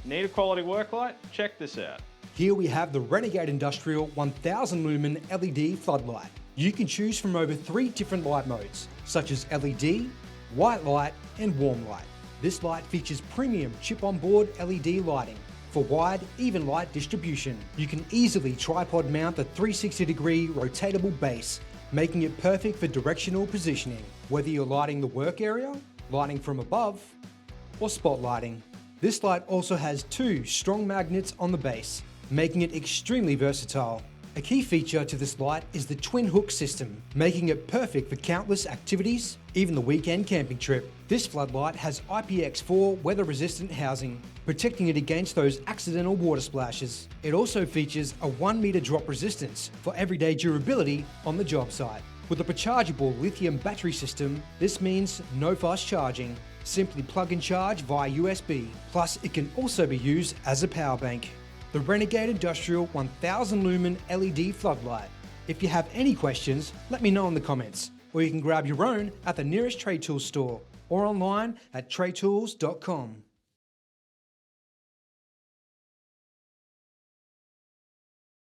Need a quality work light? Check this out. Here we have the Renegade Industrial 1000 lumen LED floodlight. You can choose from over 3 different light modes, such as LED, white light, and warm light. This light features premium chip-on-board LED lighting for wide, even light distribution. You can easily tripod mount the 360-degree rotatable base, making it perfect for directional positioning, whether you're lighting the work area, lighting from above, or spotlighting. This light also has 2 strong magnets on the base, making it extremely versatile. A key feature to this light is the twin hook system, making it perfect for countless activities, even the weekend camping trip. This floodlight has IPX4 weather-resistant housing, protecting it against those accidental water splashes. It also features a 1 metre drop resistance for everyday durability on the job site. With a rechargeable lithium battery system, this means no fast charging. Simply plug and charge via USB. Plus, it can also be used as a power bank. The Renegade Industrial 1000 lumen LED floodlight. If you have any questions, let me know in the comments, or you can grab your own at the nearest TradeTools store or online at TradeTools.com.